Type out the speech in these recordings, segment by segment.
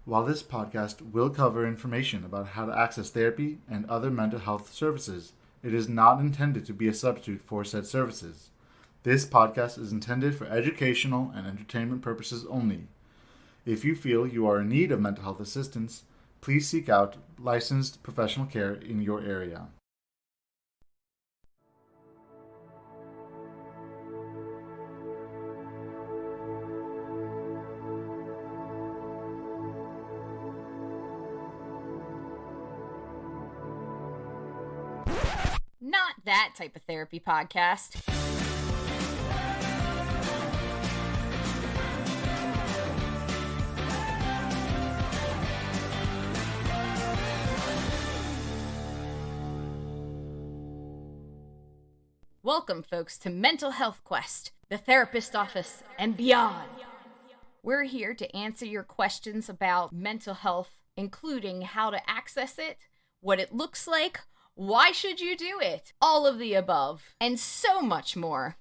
While this podcast will cover information about how to access therapy and other mental health services, it is not intended to be a substitute for said services. This podcast is intended for educational and entertainment purposes only. If you feel you are in need of mental health assistance, please seek out licensed professional care in your area. Not that type of therapy podcast. Welcome, folks, to Mental Health Quest, the therapist office, and beyond. We're here to answer your questions about mental health, including how to access it, what it looks like, why should you do it? All of the above, and so much more.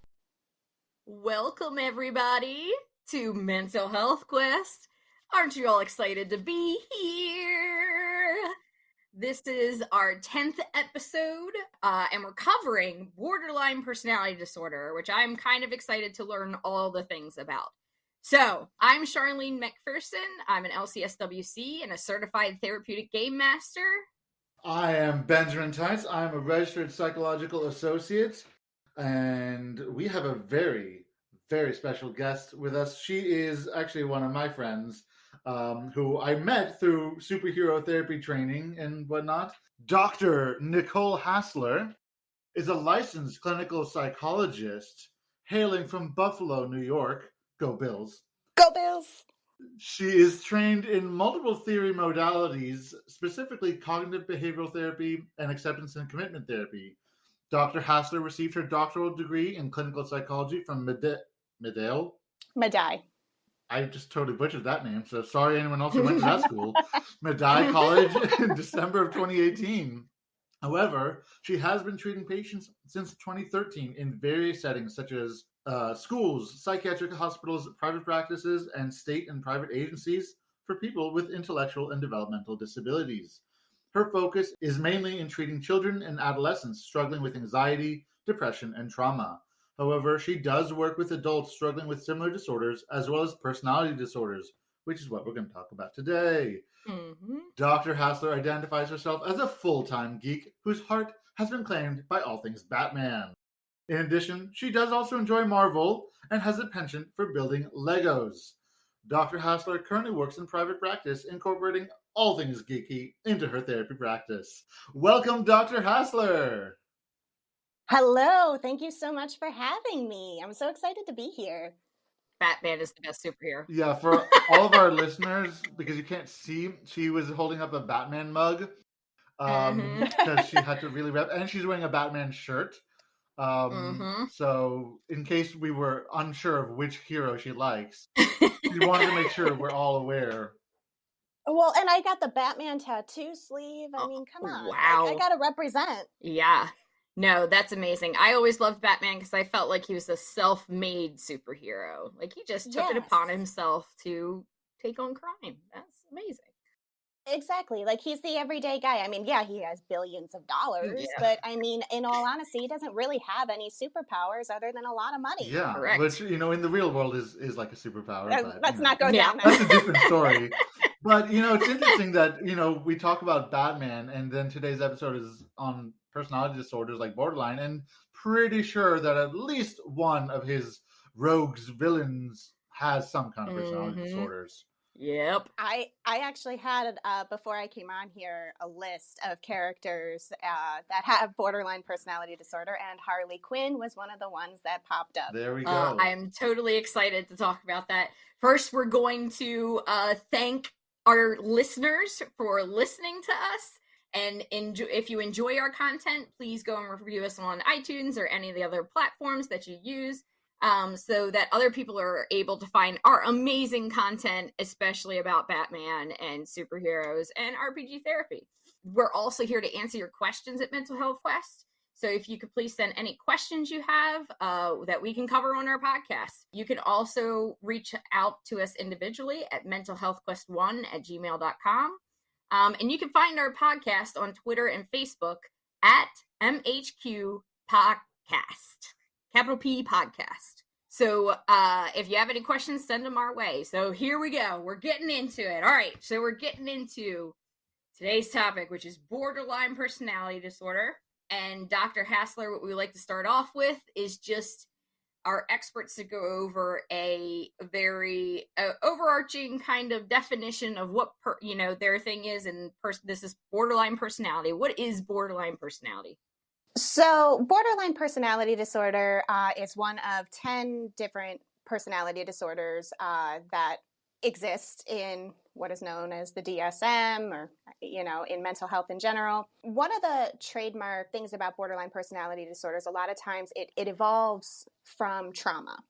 Welcome, everybody, to Mental Health Quest. Aren't you all excited to be here? This is our 10th episode, and we're covering borderline personality disorder, which I'm kind of excited to learn all the things about. So, I'm Charlene MacPherson. I'm an LCSWC and a certified therapeutic game master. I am Benjamin Taitz. I'm a registered psychological associate, and we have a very, very special guest with us. She is actually one of my friends who I met through superhero therapy training and whatnot. Dr. Nicole Hassler is a licensed clinical psychologist hailing from Buffalo, New York. Go Bills. Go Bills! She is trained in multiple theory modalities, specifically cognitive behavioral therapy and acceptance and commitment therapy. Dr. Hassler received her doctoral degree in clinical psychology from Medill. Madai. I just totally butchered that name, so sorry anyone else who went to that school. Madai College in December of 2018. However, she has been treating patients since 2013 in various settings such as schools, psychiatric hospitals, private practices, and state and private agencies for people with intellectual and developmental disabilities. Her focus is mainly in treating children and adolescents struggling with anxiety, depression, and trauma. However, she does work with adults struggling with similar disorders as well as personality disorders, which is what we're going to talk about today. Mm-hmm. Dr. Hassler identifies herself as a full-time geek whose heart has been claimed by all things Batman. In addition, she does also enjoy Marvel and has a penchant for building Legos. Dr. Hassler currently works in private practice, incorporating all things geeky into her therapy practice. Welcome, Dr. Hassler! Hello, thank you so much for having me. I'm so excited to be here. Batman is the best superhero. Yeah, for all of our listeners, because you can't see, she was holding up a Batman mug because she had to really rep, and she's wearing a Batman shirt. So in case we were unsure of which hero she likes, we wanted to make sure we're all aware. Well, and I got the Batman tattoo sleeve. I mean, come on. Wow. I gotta represent. Yeah. No, that's amazing. I always loved Batman because I felt like he was a self-made superhero. Like, he just took it upon himself to take on crime. That's amazing. Exactly. Like, he's the everyday guy. I mean, yeah, he has billions of dollars, but I mean, in all honesty, he doesn't really have any superpowers other than a lot of money. Yeah, correct. Which, in the real world is like a superpower. Let's not go down that. That's a different story. But, it's interesting that, we talk about Batman, and then today's episode is on personality disorders like borderline, and pretty sure that at least one of his rogues, villains, has some kind of personality disorders. Yep. I actually had, before I came on here, a list of characters that have borderline personality disorder, and Harley Quinn was one of the ones that popped up. There we go. I'm totally excited to talk about that. First, we're going to thank our listeners for listening to us. And if you enjoy our content, please go and review us on iTunes or any of the other platforms that you use. So that other people are able to find our amazing content, especially about Batman and superheroes and RPG therapy. We're also here to answer your questions at Mental Health Quest. So if you could please send any questions you have that we can cover on our podcast. You can also reach out to us individually at mentalhealthquest1@gmail.com. And you can find our podcast on Twitter and Facebook at MHQ Podcast, capital P Podcast. So if you have any questions, send them our way. So here we go. We're getting into it. All right. So we're getting into today's topic, which is borderline personality disorder. And Dr. Hassler, what we like to start off with is just our experts to go over a very overarching kind of definition of what their thing is, and this is borderline personality. What is borderline personality? So borderline personality disorder is one of 10 different personality disorders that exist in what is known as the DSM, or, in mental health in general. One of the trademark things about borderline personality disorders, a lot of times it evolves from trauma,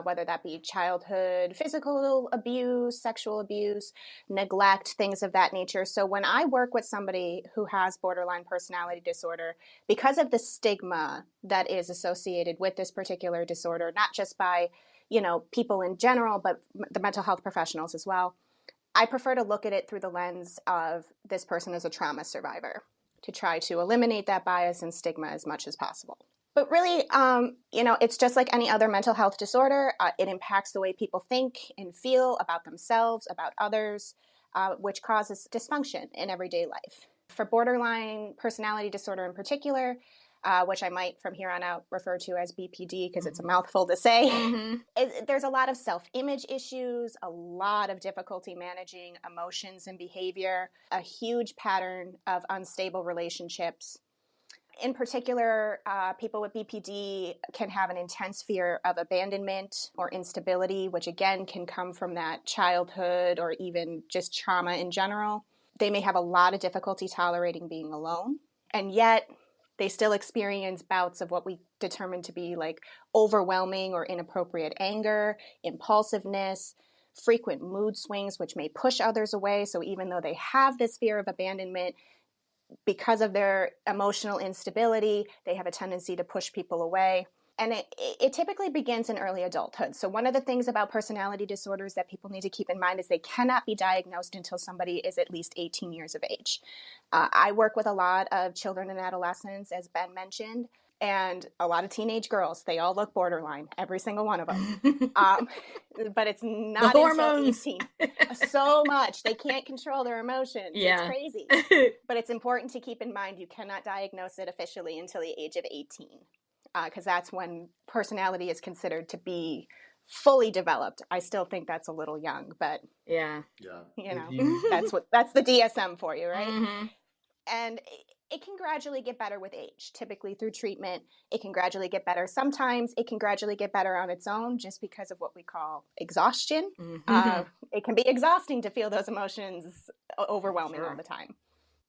whether that be childhood, physical abuse, sexual abuse, neglect, things of that nature. So when I work with somebody who has borderline personality disorder, because of the stigma that is associated with this particular disorder, not just by people in general, but the mental health professionals as well, I prefer to look at it through the lens of this person as a trauma survivor, to try to eliminate that bias and stigma as much as possible. But really, it's just like any other mental health disorder. It impacts the way people think and feel about themselves, about others, which causes dysfunction in everyday life. For borderline personality disorder in particular, which I might from here on out refer to as BPD because it's a mouthful to say. There's a lot of self-image issues, a lot of difficulty managing emotions and behavior, a huge pattern of unstable relationships. In particular, people with BPD can have an intense fear of abandonment or instability, which again can come from that childhood or even just trauma in general. They may have a lot of difficulty tolerating being alone, and yet they still experience bouts of what we determine to be like overwhelming or inappropriate anger, impulsiveness, frequent mood swings, which may push others away. So even though they have this fear of abandonment, because of their emotional instability, they have a tendency to push people away. And it typically begins in early adulthood. So one of the things about personality disorders that people need to keep in mind is they cannot be diagnosed until somebody is at least 18 years of age. I work with a lot of children and adolescents, as Ben mentioned, and a lot of teenage girls. They all look borderline, every single one of them. But it's not the until hormones. 18. So much. They can't control their emotions. Yeah. It's crazy. But it's important to keep in mind you cannot diagnose it officially until the age of 18. Because that's when personality is considered to be fully developed. I still think that's a little young, but yeah, that's the DSM for you, right? Mm-hmm. And it can gradually get better with age, typically through treatment. It can gradually get better. Sometimes it can gradually get better on its own just because of what we call exhaustion. Mm-hmm. It can be exhausting to feel those emotions overwhelming Sure. all the time.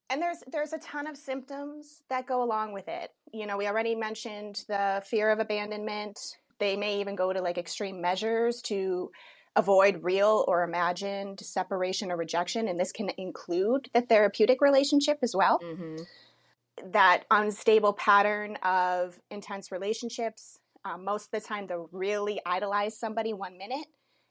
And there's a ton of symptoms that go along with it. We already mentioned the fear of abandonment. They may even go to like extreme measures to avoid real or imagined separation or rejection. And this can include the therapeutic relationship as well. Mm-hmm. That unstable pattern of intense relationships. Most of the time, they'll really idolize somebody 1 minute,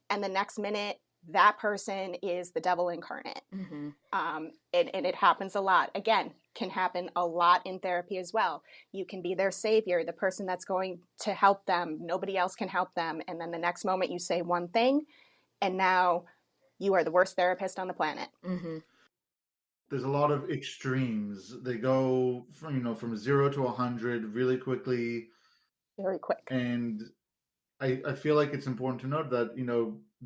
and the next minute, that person is the devil incarnate. Mm-hmm. And it happens a lot. Again, can happen a lot in therapy as well. You can be their savior, the person that's going to help them. Nobody else can help them. And then the next moment you say one thing, and now you are the worst therapist on the planet. Mm-hmm. There's a lot of extremes. They go from 0 to 100 really quickly. Very quick. And I feel like it's important to note that,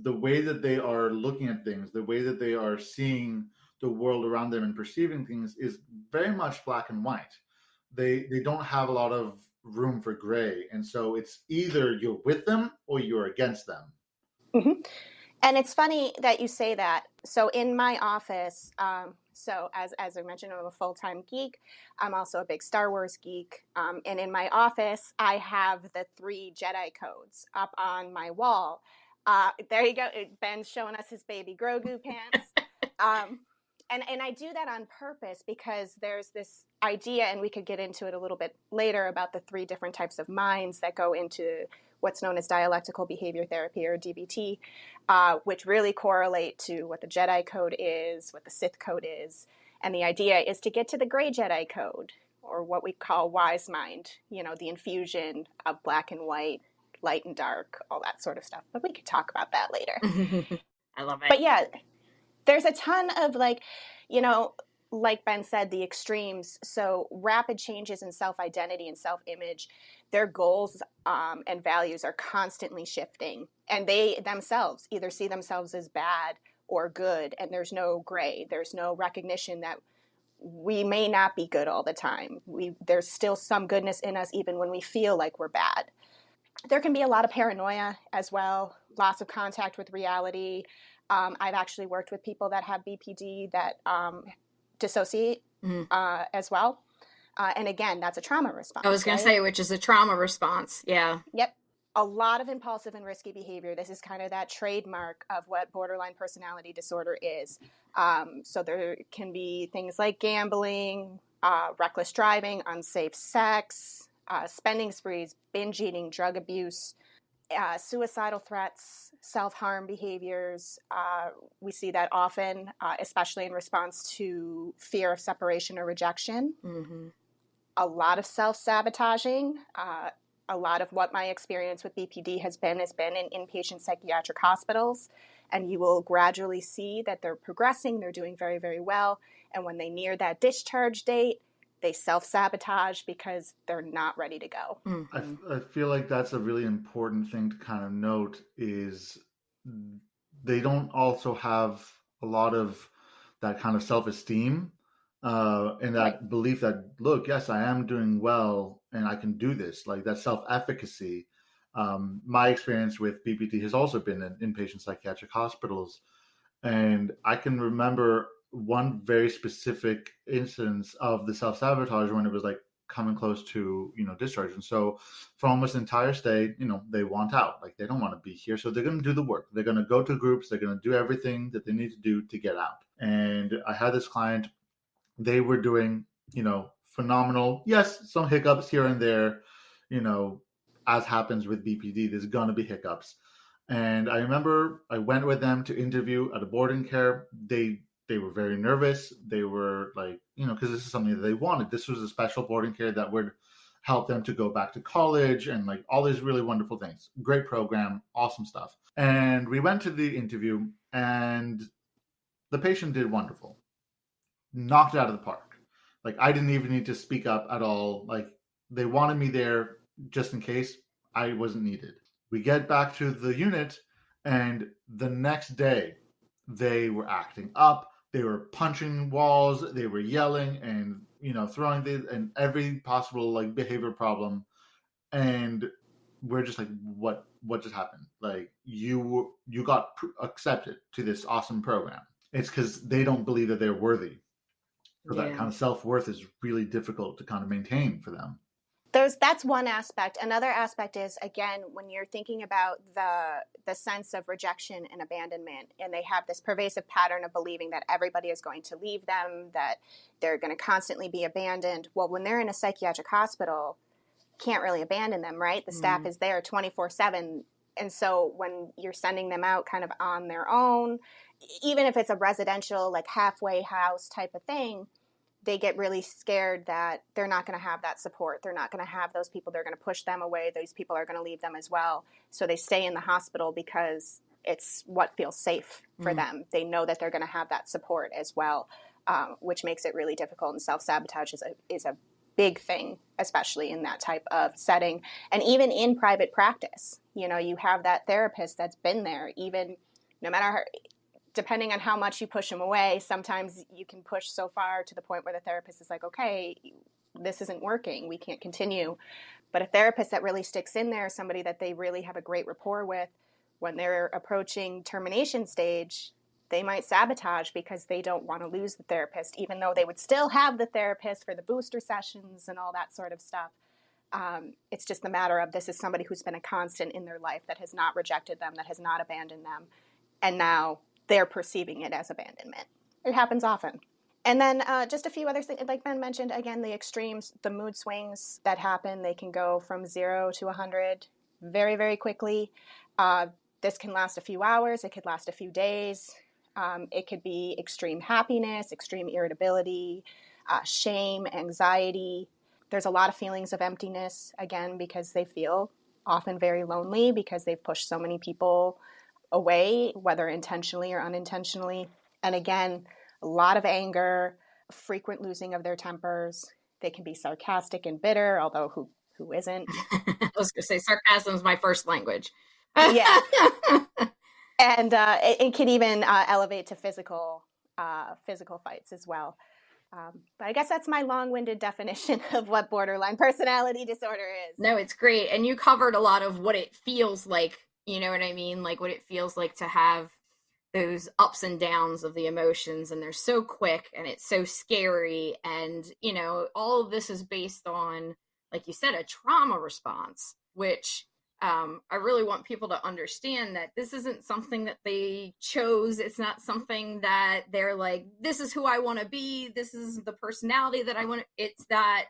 the way that they are looking at things, the way that they are seeing the world around them and perceiving things is very much black and white. They don't have a lot of room for gray. And so it's either you're with them or you're against them. Mm-hmm. And it's funny that you say that. So in my office, so as I mentioned, I'm a full-time geek. I'm also a big Star Wars geek. And in my office, I have the 3 Jedi codes up on my wall. There you go. Ben's showing us his baby Grogu pants. And I do that on purpose because there's this idea, and we could get into it a little bit later, about the 3 different types of minds that go into what's known as dialectical behavior therapy, or DBT, which really correlate to what the Jedi code is, what the Sith code is. And the idea is to get to the gray Jedi code, or what we call wise mind, the infusion of black and white, light and dark, all that sort of stuff. But we could talk about that later. I love it. But yeah, there's a ton of like Ben said, the extremes. So rapid changes in self-identity and self-image, their goals and values are constantly shifting. And they themselves either see themselves as bad or good. And there's no gray. There's no recognition that we may not be good all the time. There's still some goodness in us even when we feel like we're bad. There can be a lot of paranoia as well, loss of contact with reality. I've actually worked with people that have BPD that dissociate as well. And again, that's a trauma response. I was going to say, which is a trauma response. Yeah. Yep. A lot of impulsive and risky behavior. This is kind of that trademark of what borderline personality disorder is. So there can be things like gambling, reckless driving, unsafe sex, spending sprees, binge eating, drug abuse, suicidal threats, self-harm behaviors. We see that often, especially in response to fear of separation or rejection. Mm-hmm. A lot of self-sabotaging. A lot of what my experience with BPD has been in inpatient psychiatric hospitals. And you will gradually see that they're progressing, they're doing very, very well. And when they near that discharge date, they self-sabotage because they're not ready to go. Mm-hmm. I feel like that's a really important thing to kind of note, is they don't also have a lot of that kind of self-esteem and that belief that, look, yes, I am doing well and I can do this, like that self-efficacy. My experience with BPD has also been in inpatient psychiatric hospitals. And I can remember one very specific instance of the self-sabotage when it was like coming close to, discharge. And so for almost the entire stay, they want out, like they don't want to be here. So they're going to do the work. They're going to go to groups. They're going to do everything that they need to do to get out. And I had this client, they were doing, phenomenal. Yes, some hiccups here and there, as happens with BPD, there's going to be hiccups. And I remember I went with them to interview at a boarding care. They were very nervous. They were like, because this is something that they wanted. This was a special boarding care that would help them to go back to college and like all these really wonderful things. Great program, awesome stuff. And we went to the interview and the patient did wonderful. Knocked it out of the park. Like I didn't even need to speak up at all. Like they wanted me there just in case I wasn't needed. We get back to the unit and the next day they were acting up. They were punching walls. They were yelling and, throwing things and every possible like behavior problem. And we're just like, what just happened? Like you got accepted to this awesome program. It's because they don't believe that they're worthy. So that kind of self-worth is really difficult to kind of maintain for them. That's one aspect. Another aspect is, again, when you're thinking about the sense of rejection and abandonment, and they have this pervasive pattern of believing that everybody is going to leave them, that they're going to constantly be abandoned. Well, when they're in a psychiatric hospital, can't really abandon them, right? The staff is there 24/7. And so when you're sending them out kind of on their own, even if it's a residential, like halfway house type of thing, they get really scared that they're not going to have that support. They're not going to have those people. They're going to push them away. Those people are going to leave them as well. So they stay in the hospital because it's what feels safe for them. They know that they're going to have that support as well, which makes it really difficult. And self-sabotage is a big thing, especially in that type of setting. And even in private practice, you have that therapist that's been there, even no matter depending on how much you push them away, sometimes you can push so far to the point where the therapist is like, okay, this isn't working. We can't continue. But a therapist that really sticks in there, somebody that they really have a great rapport with, when they're approaching termination stage, they might sabotage because they don't want to lose the therapist, even though they would still have the therapist for the booster sessions and all that sort of stuff. It's just a matter of, this is somebody who's been a constant in their life, that has not rejected them, that has not abandoned them. And now they're perceiving it as abandonment. It happens often. And then just a few other things, like Ben mentioned, again, the extremes, the mood swings that happen, they can go from 0 to 100 very, very quickly. This can last a few hours. It could last a few days. It could be extreme happiness, extreme irritability, shame, anxiety. There's a lot of feelings of emptiness, again, because they feel often very lonely because they've pushed so many people away, whether intentionally or unintentionally. And again, a lot of anger, frequent losing of their tempers. They can be sarcastic and bitter, although who isn't? I was going to say sarcasm is my first language. Yeah. And it can even elevate to physical fights as well. But I guess that's my long-winded definition of what borderline personality disorder is. No, it's great. And you covered a lot of what it feels like, you know what I mean? Like what it feels like to have those ups and downs of the emotions, and they're so quick and it's so scary. And, you know, all of this is based on, like you said, a trauma response, which I really want people to understand that this isn't something that they chose. It's not something that they're like, this is who I want to be. This is the personality that I want. It's that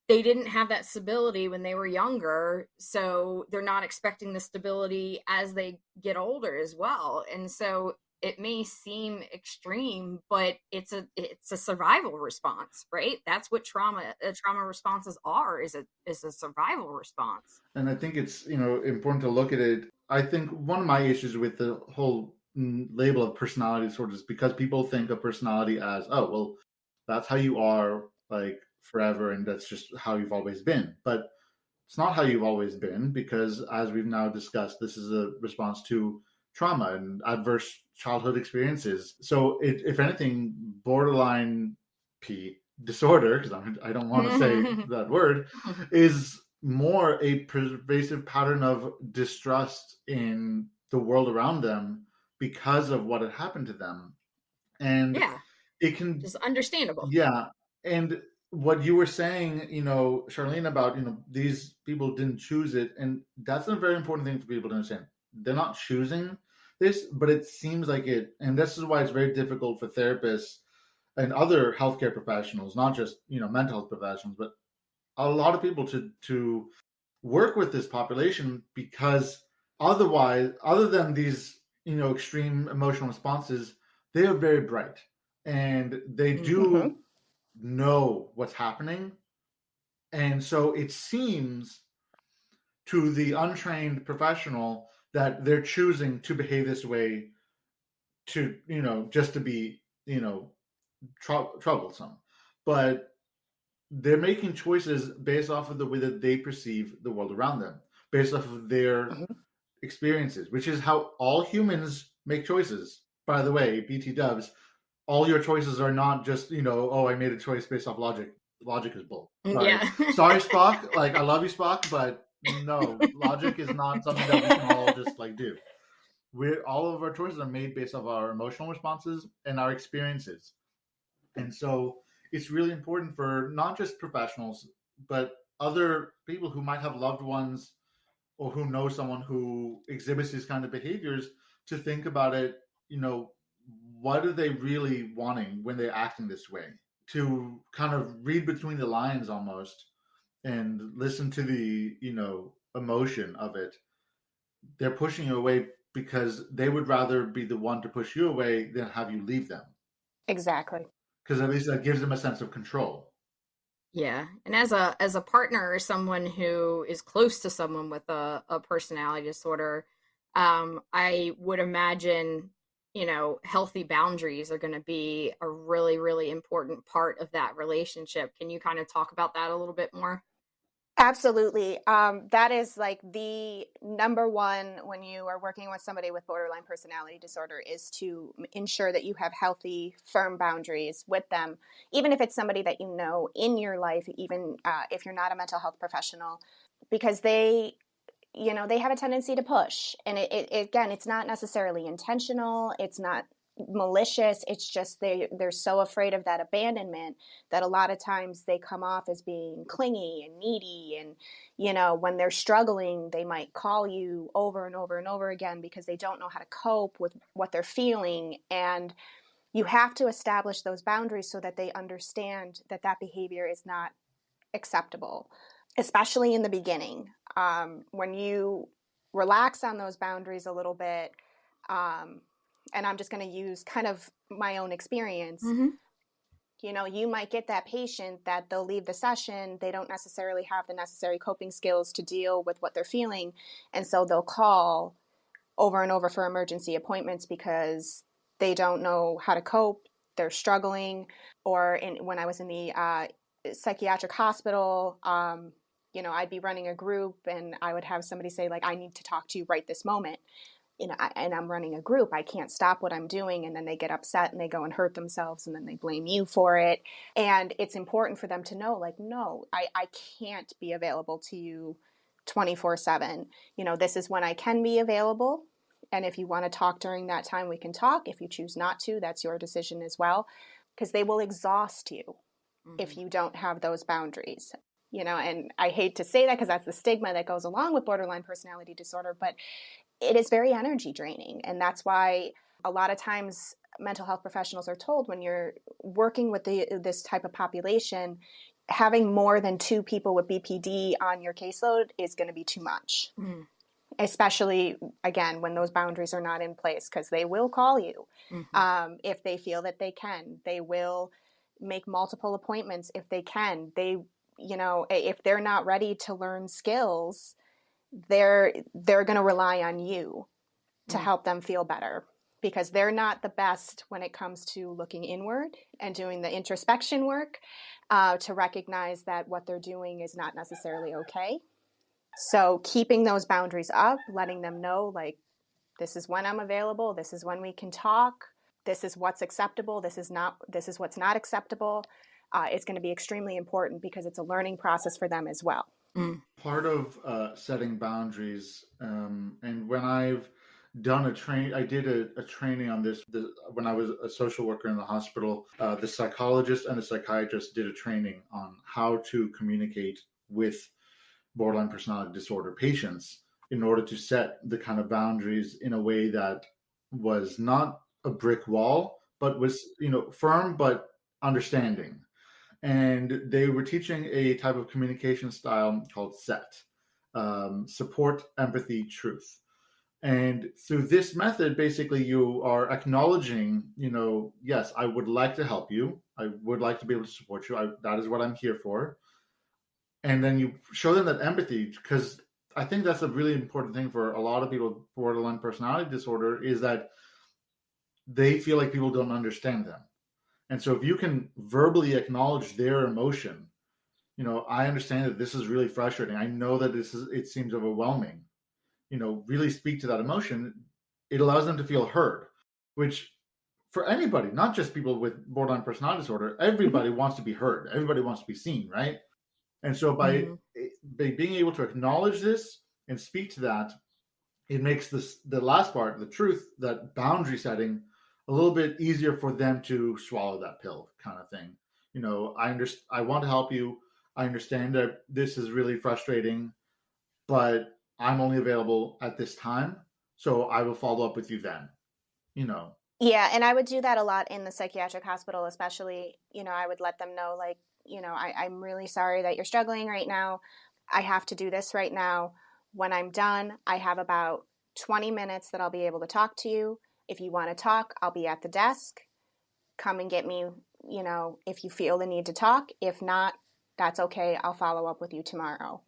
they didn't have that stability when they were younger, so they're not expecting the stability as they get older as well. And so it may seem extreme, but it's a survival response, right? That's what trauma responses are, is a survival response. And I think it's, you know, important to look at it. I think one of my issues with the whole label of personality disorder is because people think of personality as, oh, well, that's how you are, like, forever, and that's just how you've always been. But it's not how you've always been, because as we've now discussed, this is a response to trauma and adverse childhood experiences. So if anything, borderline P disorder, because I don't want to say that word, is more a pervasive pattern of distrust in the world around them because of what had happened to them. And yeah, it can just understandable. Yeah. And what you were saying, you know, Charlene, about, you know, these people didn't choose it. And that's a very important thing for people to understand. They're not choosing this, but it seems like it. And this is why it's very difficult for therapists and other healthcare professionals, not just, you know, mental health professionals, but a lot of people to work with this population, because otherwise, other than these, you know, extreme emotional responses, they are very bright and they do know what's happening. And so it seems to the untrained professional that they're choosing to behave this way to, you know, just to be, you know, troublesome. But they're making choices based off of the way that they perceive the world around them, based off of their experiences, which is how all humans make choices. By the way, BT dubs, all your choices are not just, you know, oh, I made a choice based off logic. Logic is bull. Sorry. Yeah. Sorry, Spock. Like, I love you, Spock, but no, logic is not something that we can all just like do. All of our choices are made based off our emotional responses and our experiences. And so it's really important for not just professionals, but other people who might have loved ones or who know someone who exhibits these kind of behaviors to think about it, you know, what are they really wanting when they're acting this way? To kind of read between the lines almost and listen to the, you know, emotion of it. They're pushing you away because they would rather be the one to push you away than have you leave them. Exactly. Because at least that gives them a sense of control. Yeah. And as a partner or someone who is close to someone with a personality disorder, I would imagine, you know, healthy boundaries are going to be a really, really important part of that relationship. Can you kind of talk about that a little bit more? Absolutely. That is like the number one when you are working with somebody with borderline personality disorder, is to ensure that you have healthy, firm boundaries with them, even if it's somebody that you know in your life, even if you're not a mental health professional, because they, you know, they have a tendency to push. And again, it's not necessarily intentional. It's not malicious. It's just they're so afraid of that abandonment that a lot of times they come off as being clingy and needy. And, you know, when they're struggling, they might call you over and over and over again because they don't know how to cope with what they're feeling. And you have to establish those boundaries so that they understand that that behavior is not acceptable, especially in the beginning. When you relax on those boundaries a little bit, and I'm just going to use kind of my own experience. Mm-hmm. You know, you might get that patient that they'll leave the session. They don't necessarily have the necessary coping skills to deal with what they're feeling. And so they'll call over and over for emergency appointments because they don't know how to cope. They're struggling. Or when I was in the psychiatric hospital, you know, I'd be running a group and I would have somebody say, like, I need to talk to you right this moment. You know, and I'm running a group. I can't stop what I'm doing. And then they get upset and they go and hurt themselves and then they blame you for it. And it's important for them to know, like, no, I can't be available to you 24/7. You know, this is when I can be available. And if you want to talk during that time, we can talk. If you choose not to, that's your decision as well, because they will exhaust you if you don't have those boundaries. You know, and I hate to say that because that's the stigma that goes along with borderline personality disorder, but it is very energy draining. And that's why a lot of times mental health professionals are told when you're working with this type of population, having more than 2 people with BPD on your caseload is going to be too much. Especially, again, when those boundaries are not in place, because they will call you if they feel that they can. They will make multiple appointments if they can. They, you know, if they're not ready to learn skills, they're going to rely on you to help them feel better, because they're not the best when it comes to looking inward and doing the introspection work to recognize that what they're doing is not necessarily okay. So keeping those boundaries up, letting them know, like, this is when I'm available, this is when we can talk, this is what's acceptable, this is what's not acceptable, it's going to be extremely important because it's a learning process for them as well. Part of setting boundaries, and when I've done I did a training on this when I was a social worker in the hospital. The psychologist and the psychiatrist did a training on how to communicate with borderline personality disorder patients in order to set the kind of boundaries in a way that was not a brick wall, but was, you know, firm but understanding. And they were teaching a type of communication style called SET, support, empathy, truth. And through this method, basically, you are acknowledging, you know, yes, I would like to help you. I would like to be able to support you. That is what I'm here for. And then you show them that empathy, because I think that's a really important thing for a lot of people with borderline personality disorder, is that they feel like people don't understand them. And so if you can verbally acknowledge their emotion, you know, I understand that this is really frustrating. I know that it seems overwhelming. You know, really speak to that emotion. It allows them to feel heard, which for anybody, not just people with borderline personality disorder, everybody wants to be heard. Everybody wants to be seen, right? And so by being able to acknowledge this and speak to that, it makes the last part, the truth, that boundary setting, a little bit easier for them to swallow that pill, kind of thing. You know, I want to help you. I understand that this is really frustrating, but I'm only available at this time, so I will follow up with you then. You know. Yeah, and I would do that a lot in the psychiatric hospital, especially. You know, I would let them know, like, you know, I'm really sorry that you're struggling right now. I have to do this right now. When I'm done, I have about 20 minutes that I'll be able to talk to you. If you want to talk, I'll be at the desk. Come and get me, you know, if you feel the need to talk. If not, that's okay. I'll follow up with you tomorrow.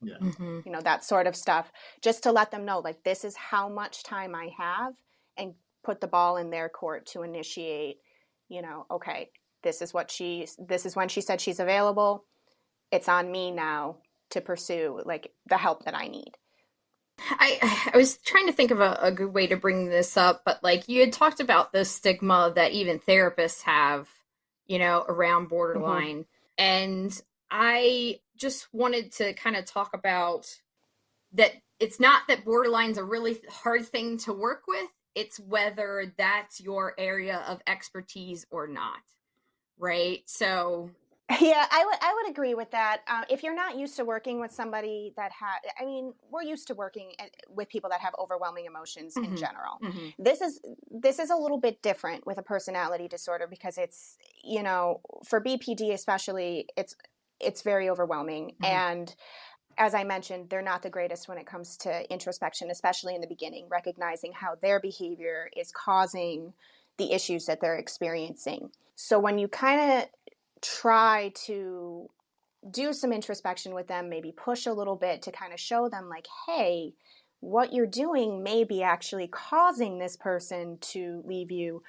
Yeah. You know, that sort of stuff, just to let them know, like, this is how much time I have, and put the ball in their court to initiate, you know, okay, this is when she said she's available. It's on me now to pursue, like, the help that I need. I was trying to think of a good way to bring this up, but, like, you had talked about the stigma that even therapists have, you know, around borderline. And I just wanted to kind of talk about that it's not that borderline's a really hard thing to work with. It's whether that's your area of expertise or not, right? So Yeah, I would agree with that. If you're not used to working with somebody that we're used to working with people that have overwhelming emotions in general. This is a little bit different with a personality disorder because it's, for BPD especially, it's very overwhelming. And as I mentioned, they're not the greatest when it comes to introspection, especially in the beginning, recognizing how their behavior is causing the issues that they're experiencing. So when you kind of try to do some introspection with them, maybe push a little bit to kind of show them like, hey, what you're doing may be actually causing this person to leave you.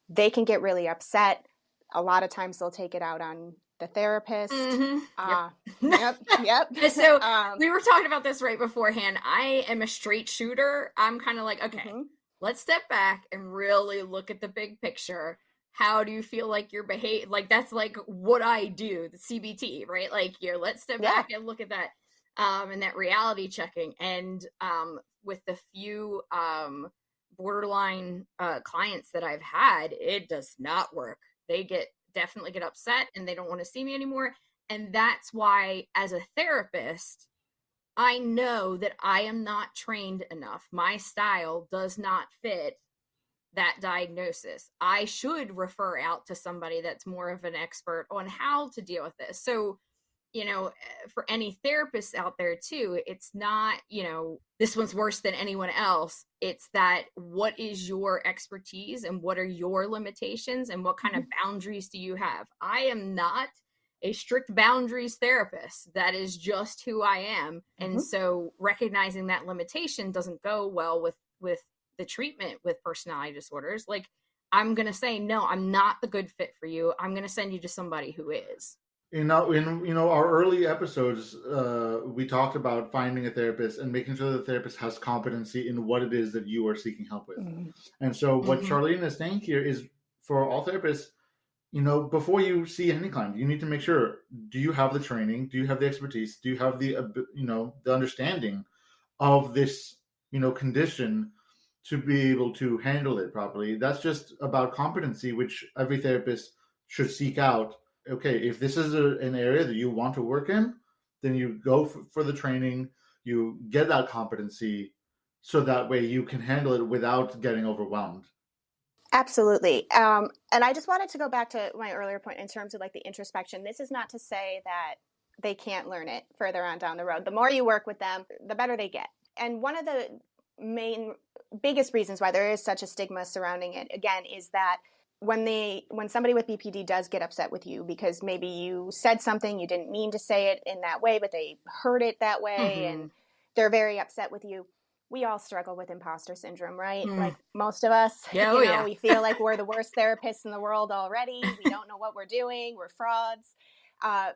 They can get really upset. A lot of times they'll take it out on the therapist. Yep. So we were talking about this right beforehand. I am a straight shooter. I'm kind of like, okay, let's step back and really look at the big picture. How do you feel like you're behaving? Like, that's like what I do, the CBT, right? Like, let's step back and look at that, and that reality checking. And with the few borderline clients that I've had, it does not work. They definitely get upset and they don't want to see me anymore. And that's why, as a therapist, I know that I am not trained enough. My style does not fit that diagnosis. I should refer out to somebody that's more of an expert on how to deal with this. So, for any therapists out there too, it's not, this one's worse than anyone else. It's that, what is your expertise and what are your limitations and what kind of boundaries do you have? I am not a strict boundaries therapist. That is just who I am. And so recognizing that limitation doesn't go well with the treatment with personality disorders. Like, I'm going to say, no, I'm not the good fit for you. I'm going to send you to somebody who is. In our early episodes, we talked about finding a therapist and making sure the therapist has competency in what it is that you are seeking help with. And so what Charlene is saying here is, for all therapists, before you see any client, you need to make sure, do you have the training? Do you have the expertise? Do you have the understanding of this, condition to be able to handle it properly? That's just about competency, which every therapist should seek out. Okay, if this is an area that you want to work in, then you go for the training, you get that competency, so that way you can handle it without getting overwhelmed. Absolutely. And I just wanted to go back to my earlier point in terms of like the introspection. This is not to say that they can't learn it further on down the road. The more you work with them, the better they get. And one of the biggest reasons why there is such a stigma surrounding it, again, is that when somebody with BPD does get upset with you because maybe you said something, you didn't mean to say it in that way, but they heard it that way and they're very upset with you. We all struggle with imposter syndrome, right? Like most of us, we feel like we're the worst therapists in the world already. We don't know what we're doing. We're frauds.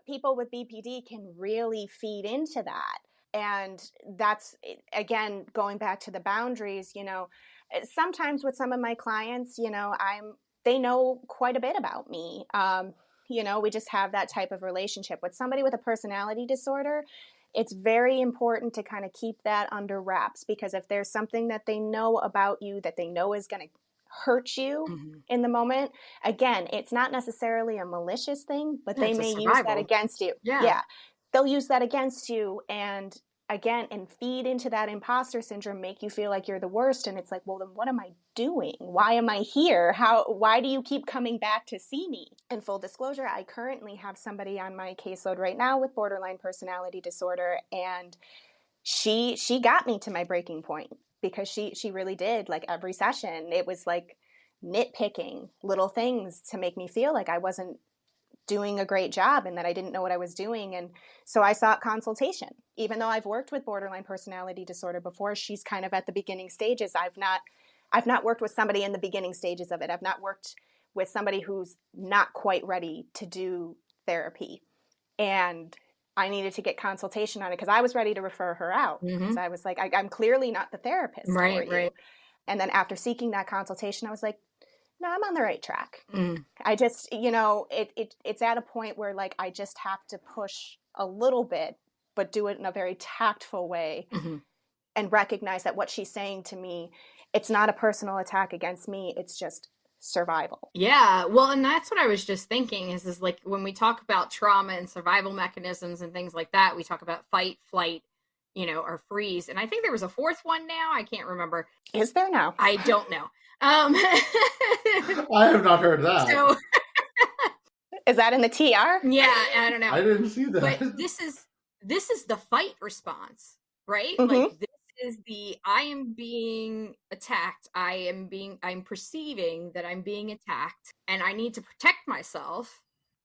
People with BPD can really feed into that. And that's, again, going back to the boundaries, sometimes with some of my clients, they know quite a bit about me. We just have that type of relationship. With somebody with a personality disorder, it's very important to kind of keep that under wraps, because if there's something that they know about you that they know is going to hurt you in the moment, again, it's not necessarily a malicious thing, but they may use that against you. Yeah. They'll use that against you and feed into that imposter syndrome, make you feel like you're the worst. And it's like, well, then what am I doing? Why am I here? Why do you keep coming back to see me? In full disclosure, I currently have somebody on my caseload right now with borderline personality disorder. And she got me to my breaking point, because she really did. Like, every session, it was like nitpicking little things to make me feel like I wasn't doing a great job and that I didn't know what I was doing. And so I sought consultation. Even though I've worked with borderline personality disorder before, she's kind of at the beginning stages. I've not worked with somebody in the beginning stages of it. I've not worked with somebody who's not quite ready to do therapy. And I needed to get consultation on it because I was ready to refer her out. Because I was like, I'm clearly not the therapist for you. Right. And then after seeking that consultation, I was like, no, I'm on the right track. I just, it's at a point where, like, I just have to push a little bit, but do it in a very tactful way and recognize that what she's saying to me, it's not a personal attack against me. It's just survival. Yeah, well, and that's what I was just thinking is like when we talk about trauma and survival mechanisms and things like that, we talk about fight, flight, or freeze. And I think there was a fourth one now. I can't remember. Is there now? I don't know. I have not heard that. So, is that in the TR? Yeah, I don't know. I didn't see that. But this is the fight response, right? Mm-hmm. Like this is I am being attacked. I'm perceiving that I'm being attacked and I need to protect myself.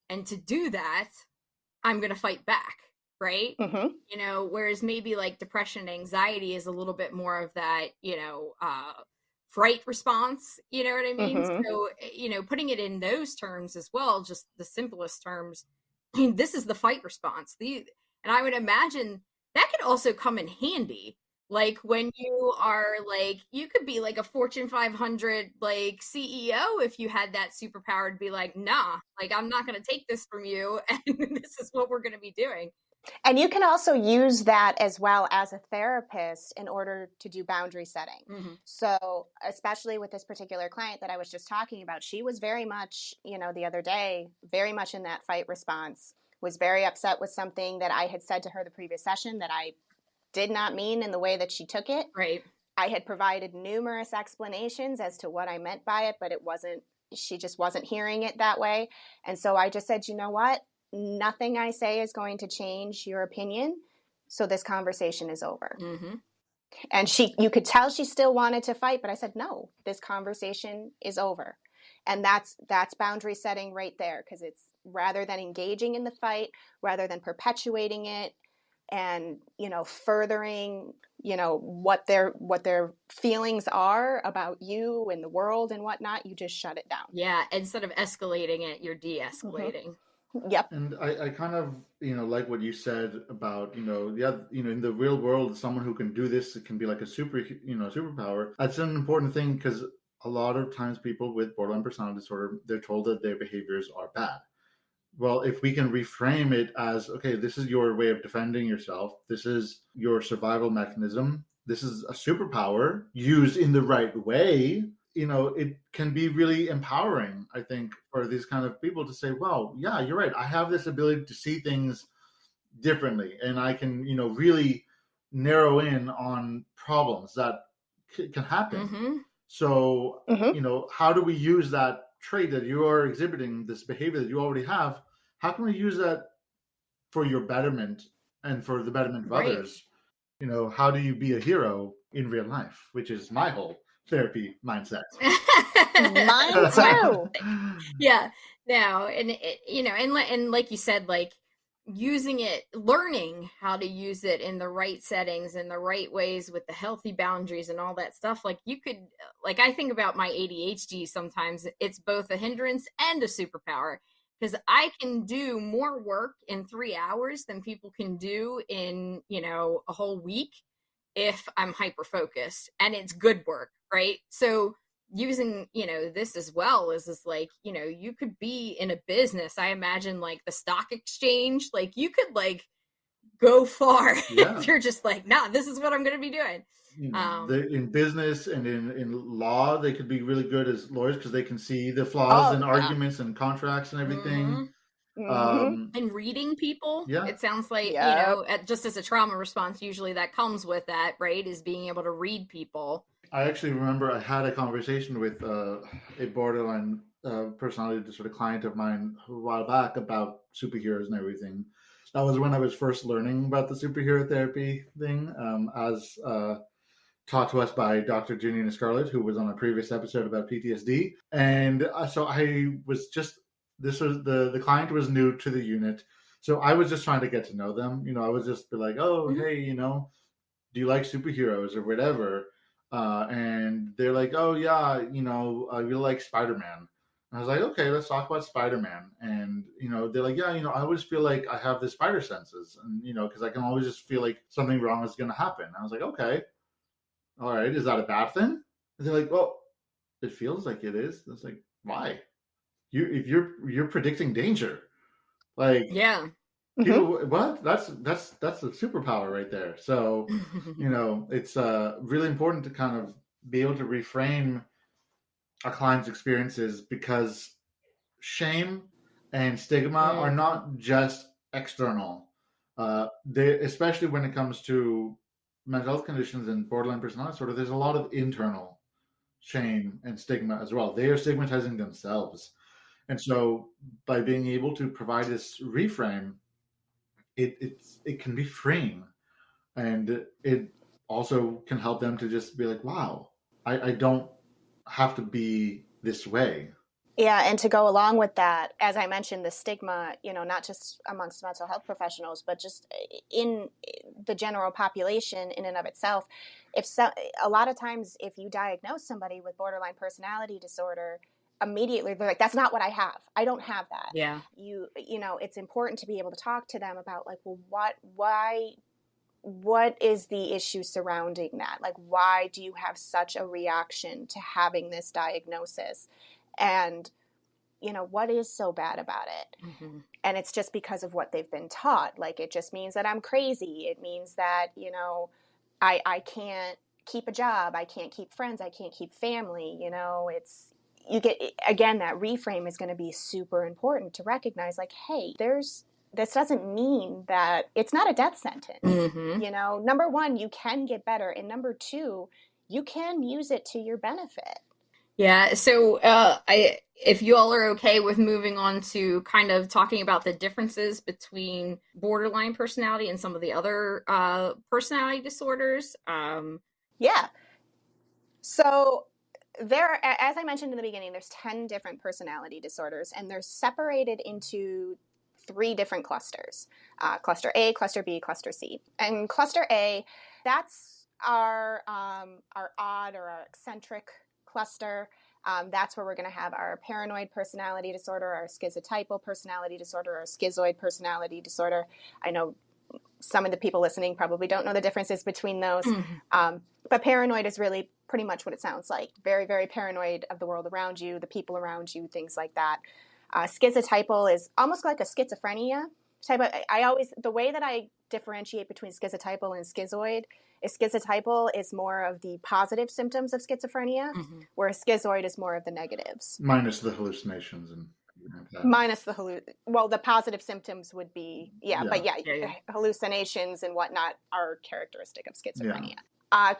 And to do that, I'm going to fight back, right? Mm-hmm. Whereas maybe like depression and anxiety is a little bit more of that, fright response, you know what I mean? Mm-hmm. So, putting it in those terms as well, just the simplest terms, this is the fight response. And I would imagine that could also come in handy. Like when you are like, you could be like a Fortune 500 like CEO if you had that superpower to be like, nah, like I'm not going to take this from you, and this is what we're going to be doing. And you can also use that as well as a therapist in order to do boundary setting. Mm-hmm. So especially with this particular client that I was just talking about, she was very much, the other day, very much in that fight response, was very upset with something that I had said to her the previous session that I did not mean in the way that she took it. Right. I had provided numerous explanations as to what I meant by it, but she just wasn't hearing it that way. And so I just said, you know what? Nothing I say is going to change your opinion. So this conversation is over. Mm-hmm. And you could tell she still wanted to fight, but I said, no, this conversation is over. And that's boundary setting right there. Because it's rather than engaging in the fight, rather than perpetuating it and, furthering, what their feelings are about you and the world and whatnot, you just shut it down. Yeah. Instead of escalating it, you're de-escalating. Mm-hmm. Yep. And I kind of, like what you said about, in the real world, someone who can do this, it can be like a superpower. That's an important thing because a lot of times people with borderline personality disorder, they're told that their behaviors are bad. Well, if we can reframe it as, okay, this is your way of defending yourself. This is your survival mechanism. This is a superpower used in the right way. It can be really empowering, I think, for these kind of people to say, well, yeah, you're right. I have this ability to see things differently. And I can, really narrow in on problems that can happen. Mm-hmm. So, how do we use that trait that you are exhibiting, this behavior that you already have? How can we use that for your betterment and for the betterment of others? How do you be a hero in real life, which is my whole therapy mindset. Mine too. Yeah. No, and and like you said, like using it, learning how to use it in the right settings, in the right ways with the healthy boundaries and all that stuff. Like you could, like I think about my ADHD sometimes, it's both a hindrance and a superpower because I can do more work in 3 hours than people can do in, a whole week if I'm hyper focused, and it's good work, right? So using, this as well is like, you could be in a business. I imagine like the stock exchange, like you could like go far. Yeah. If you're just like, nah, this is what I'm going to be doing. In business and in law, they could be really good as lawyers because they can see the flaws in arguments and contracts and everything. Mm-hmm. And reading people, it sounds like, just as a trauma response, usually that comes with that, right? Is being able to read people. I actually remember I had a conversation with a borderline personality disorder client of mine a while back about superheroes and everything. That was when I was first learning about the superhero therapy thing, as taught to us by Dr. Janina Scarlett, who was on a previous episode about PTSD. And so I was just, this was the client was new to the unit. So I was just trying to get to know them. I was just be like, oh, hey, do you like superheroes or whatever? And they're like, oh yeah, I really like Spider-Man. And I was like, okay, let's talk about Spider-Man. And, they're like, yeah, I always feel like I have the spider senses and, because I can always just feel like something wrong is going to happen. I was like, okay, all right. Is that a bad thing? And they're like, well, it feels like it is. It's like, why? If you're predicting danger, like, yeah. People, what? That's a superpower right there. So, it's really important to kind of be able to reframe our clients' experiences, because shame and stigma are not just external. Especially when it comes to mental health conditions and borderline personality disorder, there's a lot of internal shame and stigma as well. They are stigmatizing themselves. And so by being able to provide this reframe, it can be freeing. And it also can help them to just be like, wow, I don't have to be this way. Yeah, and to go along with that, as I mentioned, the stigma, not just amongst mental health professionals, but just in the general population in and of itself. A lot of times, if you diagnose somebody with borderline personality disorder, immediately they're like, that's not what I have. I don't have that. Yeah. It's important to be able to talk to them about like, well, what is the issue surrounding that? Like, why do you have such a reaction to having this diagnosis? And, what is so bad about it? Mm-hmm. And it's just because of what they've been taught. Like, it just means that I'm crazy. It means that, I can't keep a job. I can't keep friends. I can't keep family. Again, that reframe is going to be super important to recognize, like, hey, this doesn't mean that it's not a death sentence. Mm-hmm. Number one, you can get better. And number two, you can use it to your benefit. Yeah, so if you all are okay with moving on to kind of talking about the differences between borderline personality and some of the other personality disorders. Yeah. So as I mentioned in the beginning, there's 10 different personality disorders, and they're separated into 3 different clusters, cluster A, cluster B, cluster C. And cluster A, that's our odd or our eccentric cluster. That's where we're going to have our paranoid personality disorder, our schizotypal personality disorder, our schizoid personality disorder. I know some of the people listening probably don't know the differences between those. Mm-hmm. But paranoid is really pretty much what it sounds like. Very, very paranoid of the world around you, the people around you, things like that. Schizotypal is almost like a schizophrenia type of, the way that I differentiate between schizotypal and schizoid is schizotypal is more of the positive symptoms of schizophrenia, Mm-hmm. whereas schizoid is more of the negatives. Minus the hallucinations and minus the positive symptoms would be, but hallucinations and whatnot are characteristic of schizophrenia.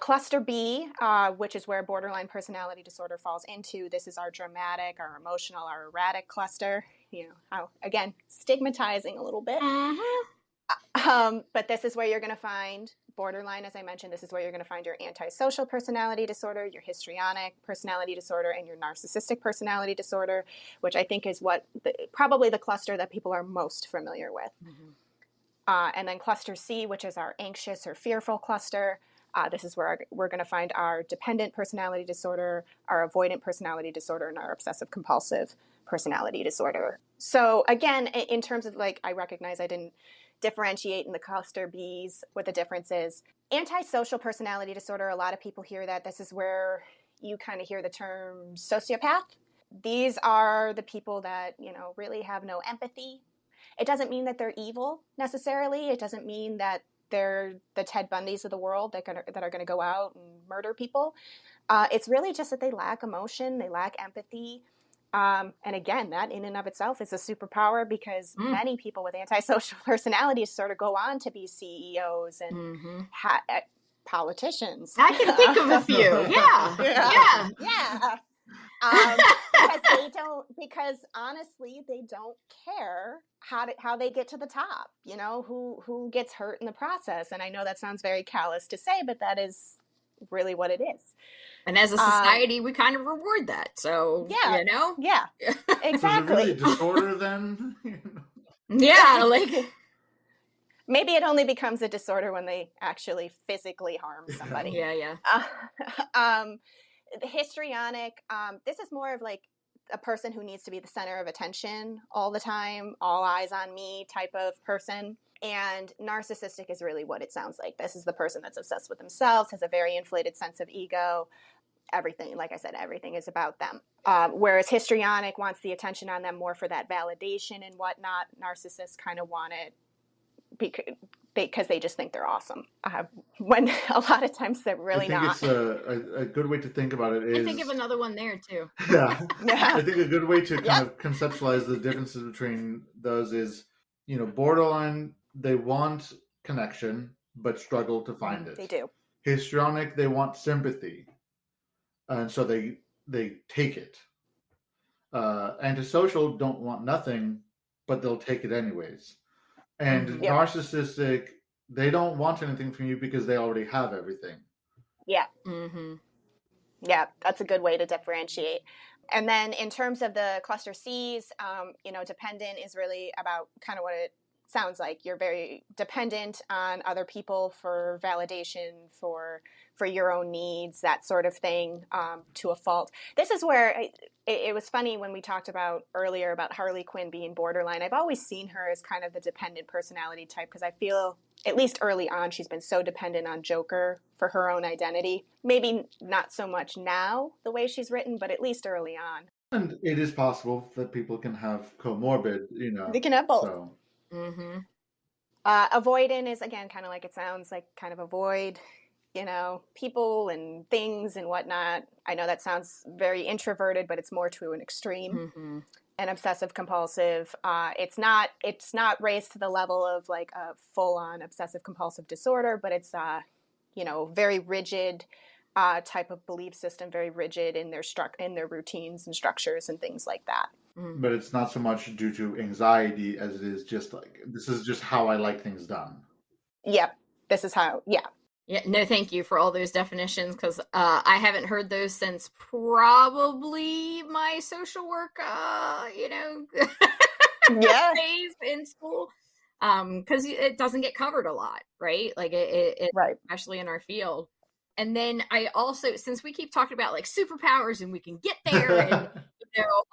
Cluster B, which is where borderline personality disorder falls into. This is our dramatic, our emotional, our erratic cluster. Again, stigmatizing a little bit. Mm-hmm. But this is where you're going to find borderline, as I mentioned. This is where you're going to find your antisocial personality disorder, your histrionic personality disorder, and your narcissistic personality disorder, which I think is probably the cluster that people are most familiar with. Mm-hmm. And then cluster C, which is our anxious or fearful cluster. This is where we're going to find our dependent personality disorder, our avoidant personality disorder, and our obsessive compulsive personality disorder. So again, in terms of I recognize I didn't differentiate in the cluster Bs what the difference is. Antisocial personality disorder, a lot of people hear that. This is where you kind of hear the term sociopath. These are the people that, really have no empathy. It doesn't mean that they're evil necessarily. It doesn't mean that they're the Ted Bundys of the world that are going to go out and murder people. It's really just that they lack emotion, they lack empathy. And again, that in and of itself is a superpower because many people with antisocial personalities sort of go on to be CEOs and politicians. I can think of a few. Yeah. Because honestly, they don't care how they get to the top, who gets hurt in the process. And I know that sounds very callous to say, but that is really what it is. And as a society, we kind of reward that. So, Yeah, exactly. So is it really a disorder then? Yeah, maybe it only becomes a disorder when they actually physically harm somebody. Yeah. The histrionic, this is more of a person who needs to be the center of attention all the time, all eyes on me type of person. And narcissistic is really what it sounds like. This is the person that's obsessed with themselves, has a very inflated sense of ego. Everything, like I said, everything is about them. Whereas histrionic wants the attention on them more for that validation and whatnot. Narcissists kind of want it because they just think they're awesome. When a lot of times they're really not. I think it's a good way to think about it is... I think of another one there too. Yeah. I think a good way to kind of conceptualize the differences between those is, borderline, they want connection, but struggle to find it. They do. Histrionic, they want sympathy. And so they take it. Antisocial don't want nothing, but they'll take it anyways. And narcissistic, they don't want anything from you because they already have everything. Yeah. Mm-hmm. Yeah, that's a good way to differentiate. And then in terms of the cluster Cs, dependent is really about kind of what it sounds like. You're very dependent on other people for validation, for your own needs, that sort of thing, to a fault. This is where it was funny when we talked about earlier about Harley Quinn being borderline. I've always seen her as kind of the dependent personality type because I feel, at least early on, she's been so dependent on Joker for her own identity. Maybe not so much now, the way she's written, but at least early on. And it is possible that people can have comorbid, They can have both. So. Mm-hmm. Avoidant is, again, kind of like it sounds like, kind of avoid, people and things and whatnot. I know that sounds very introverted, but it's more to an extreme. Mm-hmm. And obsessive compulsive, it's not raised to the level of like a full-on obsessive compulsive disorder, but it's very rigid type of belief system, very rigid in their routines and structures and things like that. But it's not so much due to anxiety as it is just like, this is just how I like things done. Yep. This is how, yeah. Yeah, no, thank you for all those definitions, because I haven't heard those since probably my social work, days in school, because it doesn't get covered a lot, right? Like it right, especially in our field. And then I also, since we keep talking about like superpowers and we can get there and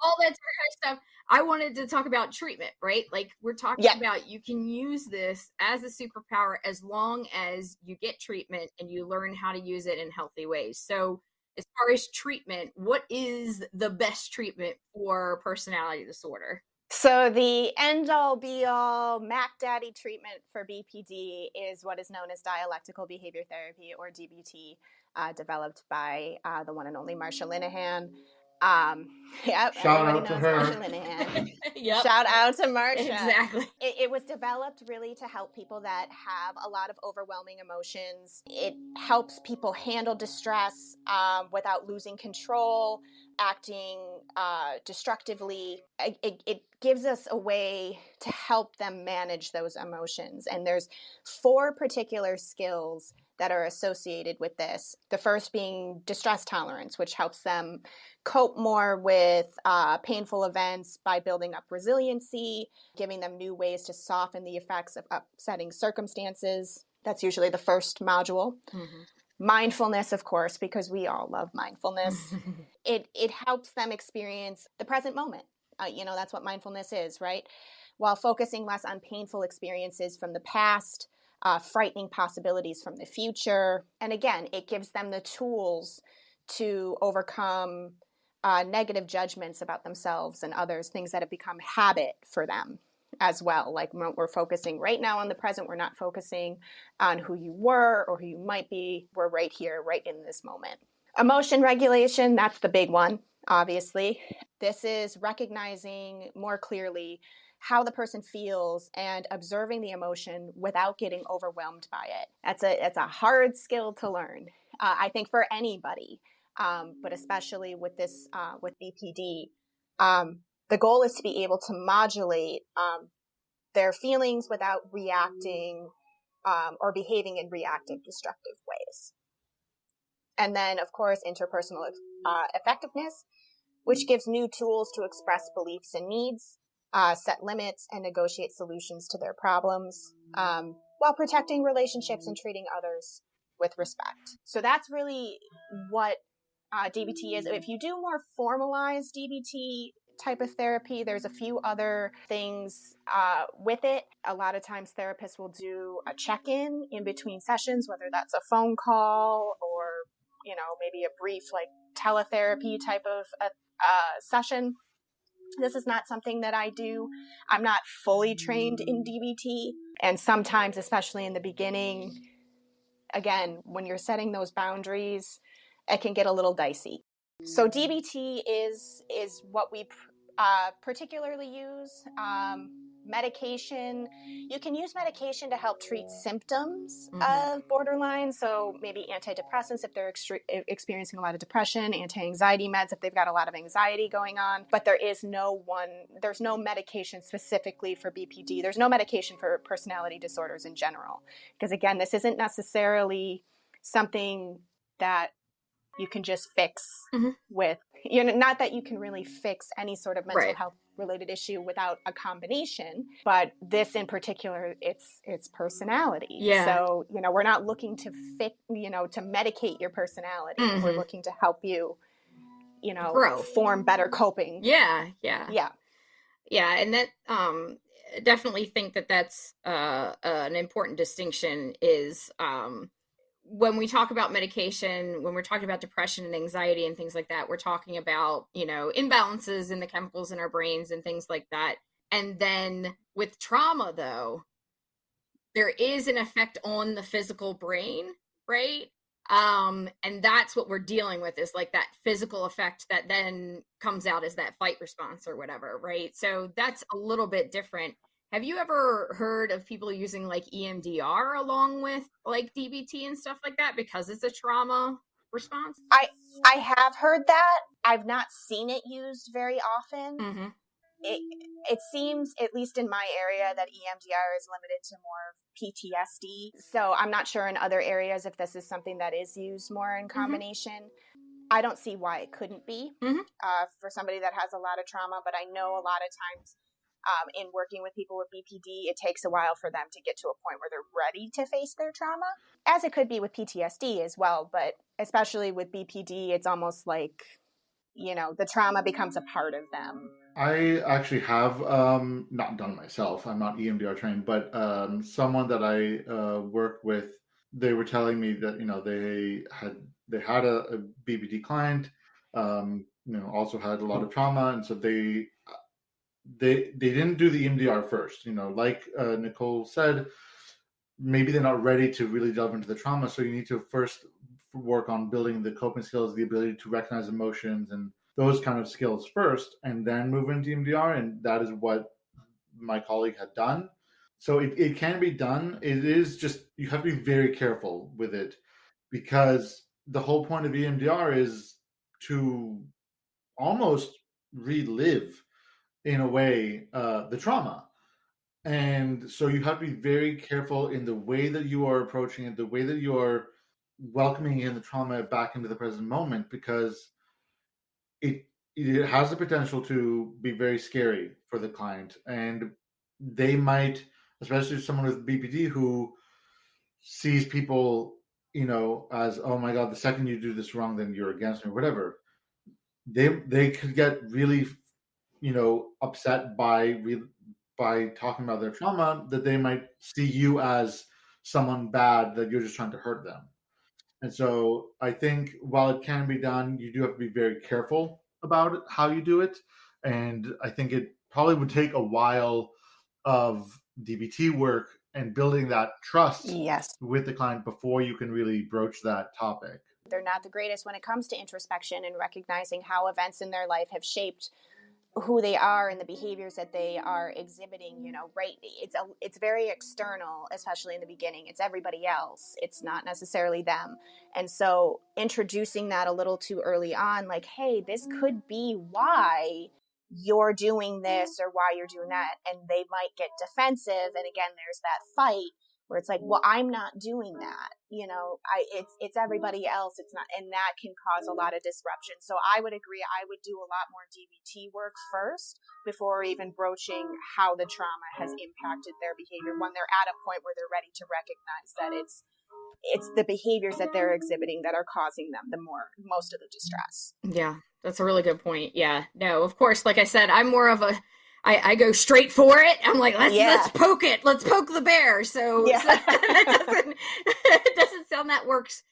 all that sort of stuff, I wanted to talk about treatment, right? Like we're talking about, you can use this as a superpower as long as you get treatment and you learn how to use it in healthy ways. So as far as treatment, what is the best treatment for personality disorder? So the end-all, be-all, Mac Daddy treatment for BPD is what is known as dialectical behavior therapy, or DBT, developed by the one and only Marsha Linehan. Shout out to her. Yep. Shout out to Marsha. Exactly. It was developed really to help people that have a lot of overwhelming emotions. It helps people handle distress without losing control, acting destructively. It gives us a way to help them manage those emotions. And there's 4 particular skills that are associated with this. The first being distress tolerance, which helps them cope more with painful events by building up resiliency, giving them new ways to soften the effects of upsetting circumstances. That's usually the first module. Mm-hmm. Mindfulness, of course, because we all love mindfulness. It helps them experience the present moment. That's what mindfulness is, right? While focusing less on painful experiences from the past, frightening possibilities from the future. And again, it gives them the tools to overcome negative judgments about themselves and others, things that have become habit for them as well. Like we're focusing right now on the present. We're not focusing on who you were or who you might be. We're right here, right in this moment. Emotion regulation, that's the big one, obviously. This is recognizing more clearly how the person feels and observing the emotion without getting overwhelmed by it. That's a hard skill to learn, I think, for anybody, but especially with this, with BPD. The goal is to be able to modulate their feelings without reacting or behaving in reactive, destructive ways. And then, of course, interpersonal effectiveness, which gives new tools to express beliefs and needs, set limits, and negotiate solutions to their problems, while protecting relationships and treating others with respect. So that's really what DBT is. If you do more formalized DBT type of therapy, there's a few other things with it. A lot of times therapists will do a check-in in between sessions, whether that's a phone call or, maybe a brief like teletherapy type of session. This is not something that I do. I'm not fully trained in DBT. And sometimes, especially in the beginning, again, when you're setting those boundaries, it can get a little dicey. So DBT is what we particularly use. Medication, you can use medication to help treat symptoms of borderline. So maybe antidepressants if they're experiencing a lot of depression, anti-anxiety meds if they've got a lot of anxiety going on. But there's no medication specifically for BPD. There's no medication for personality disorders in general. Because again, this isn't necessarily something that you can just fix with, not that you can really fix any sort of mental health related issue without a combination, but this in particular, it's personality. Yeah. So, we're not looking to fix, to medicate your personality. We're looking to help you, grow, form better coping. Yeah. And that, definitely think that that's, an important distinction is, when we talk about medication, when we're talking about depression and anxiety and things like that, we're talking about, imbalances in the chemicals in our brains and things like that. And then with trauma, though, there is an effect on the physical brain, right? And that's what we're dealing with, is like that physical effect that then comes out as that fight response or whatever, right? So that's a little bit different. Have you ever heard of people using like EMDR along with like DBT and stuff like that because it's a trauma response? I have heard that. I've not seen it used very often. It seems, at least in my area, that EMDR is limited to more of PTSD. So I'm not sure in other areas if this is something that is used more in combination. I don't see why it couldn't be for somebody that has a lot of trauma, but I know a lot of times in working with people with BPD, it takes a while for them to get to a point where they're ready to face their trauma, as it could be with PTSD as well. But especially with BPD, it's almost like, the trauma becomes a part of them. I actually have not done myself. I'm not EMDR trained, but someone that I worked with, they were telling me that they had a BPD client, also had a lot of trauma, and so they didn't do the EMDR first. Like Nicole said, maybe they're not ready to really delve into the trauma, so you need to first work on building the coping skills, the ability to recognize emotions and those kind of skills first, and then move into EMDR. And that is what my colleague had done. So it can be done. It is just, you have to be very careful with it, because the whole point of EMDR is to almost relive, in a way, the trauma. And so you have to be very careful in the way that you are approaching it, the way that you are welcoming in the trauma back into the present moment, because it has the potential to be very scary for the client. And they might, especially someone with BPD who sees people, as, oh my God, the second you do this wrong, then you're against me, or whatever. They could get really, upset by talking about their trauma, that they might see you as someone bad, that you're just trying to hurt them. And so I think while it can be done, you do have to be very careful about it, how you do it. And I think it probably would take a while of DBT work and building that trust with the client before you can really broach that topic. They're not the greatest when it comes to introspection and recognizing how events in their life have shaped who they are and the behaviors that they are exhibiting, right? It's very external, especially in the beginning. It's everybody else. It's not necessarily them. And so introducing that a little too early on, like, hey, this could be why you're doing this or why you're doing that. And they might get defensive. And again, there's that fight where it's like, well, I'm not doing that. It's everybody else. It's not, and that can cause a lot of disruption. So I would agree. I would do a lot more DBT work first before even broaching how the trauma has impacted their behavior when they're at a point where they're ready to recognize that it's the behaviors that they're exhibiting that are causing them most of the distress. Yeah, that's a really good point. Yeah, no, of course, like I said, I'm more of I go straight for it. I'm like, let's poke it. Let's poke the bear. So, so it doesn't sound that works